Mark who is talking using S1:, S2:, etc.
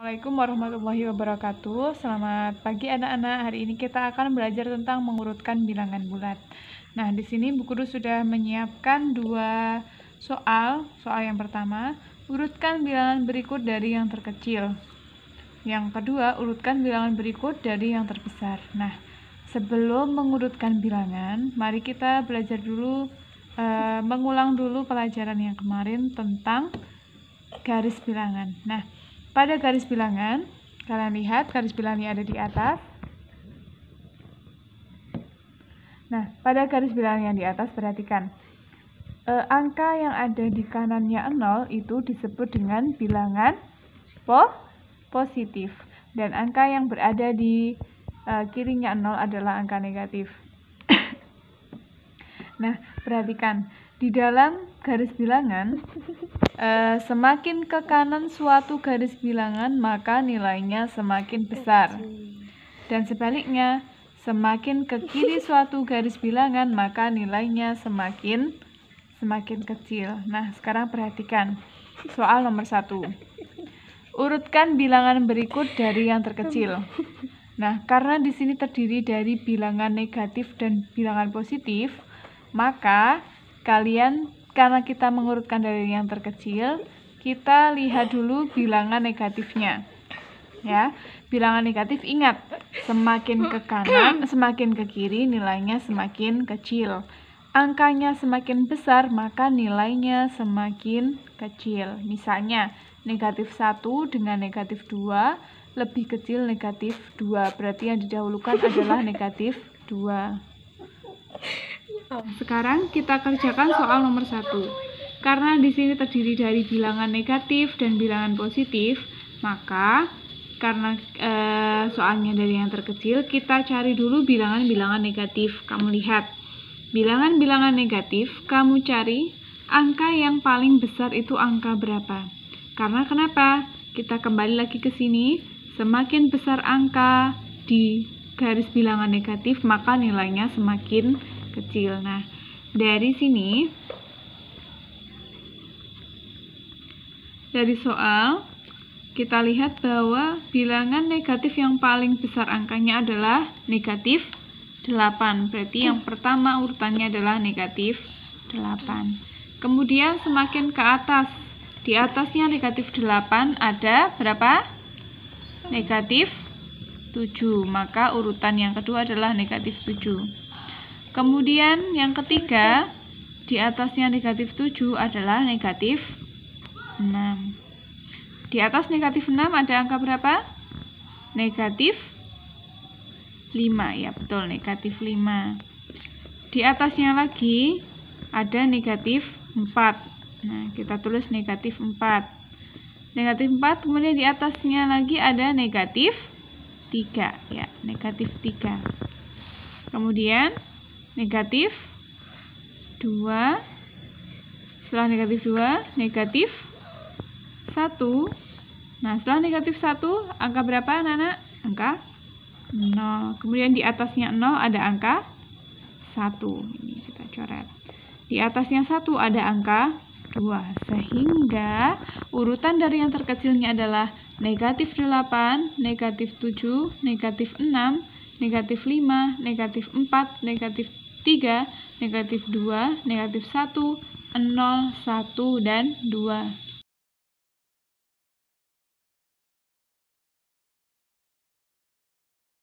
S1: Assalamualaikum warahmatullahi wabarakatuh. Selamat pagi anak-anak. Hari ini kita akan belajar tentang mengurutkan bilangan bulat. Nah, di sini Bu Guru sudah menyiapkan dua soal. Soal yang pertama, urutkan bilangan berikut dari yang terkecil. Yang kedua, urutkan bilangan berikut dari yang terbesar. Nah, sebelum mengurutkan bilangan, mari kita belajar dulu, mengulang dulu pelajaran yang kemarin tentang garis bilangan. Nah, pada garis bilangan, kalian lihat garis bilangan yang ada di atas. Nah, pada garis bilangan yang di atas, perhatikan. Angka yang ada di kanannya 0 itu disebut dengan bilangan positif. Dan angka yang berada di kirinya 0 adalah angka negatif. Nah, perhatikan. Di dalam garis bilangan, semakin ke kanan suatu garis bilangan, maka nilainya semakin besar. Dan sebaliknya, semakin ke kiri suatu garis bilangan, maka nilainya semakin kecil. Nah, sekarang perhatikan soal nomor 1. Urutkan bilangan berikut dari yang terkecil. Nah, karena di sini terdiri dari bilangan negatif dan bilangan positif, maka karena kita mengurutkan dari yang terkecil, kita lihat dulu bilangan negatifnya. Ya, bilangan negatif ingat, semakin ke kanan, semakin ke kiri nilainya semakin kecil. Angkanya semakin besar, maka nilainya semakin kecil. Misalnya, negatif 1 dengan negatif 2 lebih kecil negatif 2. Berarti yang didahulukan adalah negatif 2. Sekarang kita kerjakan soal nomor 1. Karena di sini terdiri dari bilangan negatif dan bilangan positif, maka karena soalnya dari yang terkecil, kita cari dulu bilangan-bilangan negatif. Kamu lihat, bilangan-bilangan negatif, kamu cari angka yang paling besar itu angka berapa. Karena kenapa? Kita kembali lagi ke sini, semakin besar angka di garis bilangan negatif, maka nilainya semakin kecil. Nah, dari sini, dari soal, kita lihat bahwa bilangan negatif yang paling besar angkanya adalah negatif 8. Berarti yang pertama urutannya adalah negatif 8. Kemudian semakin ke atas, di atasnya negatif 8 ada berapa? Negatif 7. Maka urutan yang kedua adalah negatif 7. Kemudian yang ketiga, di atasnya negatif 7 adalah negatif 6. Di atas negatif 6 ada angka berapa? Negatif 5. Ya, betul, negatif 5. Di atasnya lagi ada negatif 4. Nah, kita tulis negatif 4. Negatif 4, kemudian di atasnya lagi ada negatif 3. Ya, negatif 3. Kemudian negatif 2. Setelah negatif 2, negatif 1. Nah, setelah negatif 1, angka berapa anak-anak? Angka 0. Kemudian di atasnya 0 ada angka 1. Ini kita coret. Di atasnya 1 ada angka 2. Sehingga urutan dari yang terkecilnya adalah negatif 8, negatif 7, negatif 6, negatif 5, negatif 4, negatif 3, negatif 2, negatif 1, 0, 1, dan 2.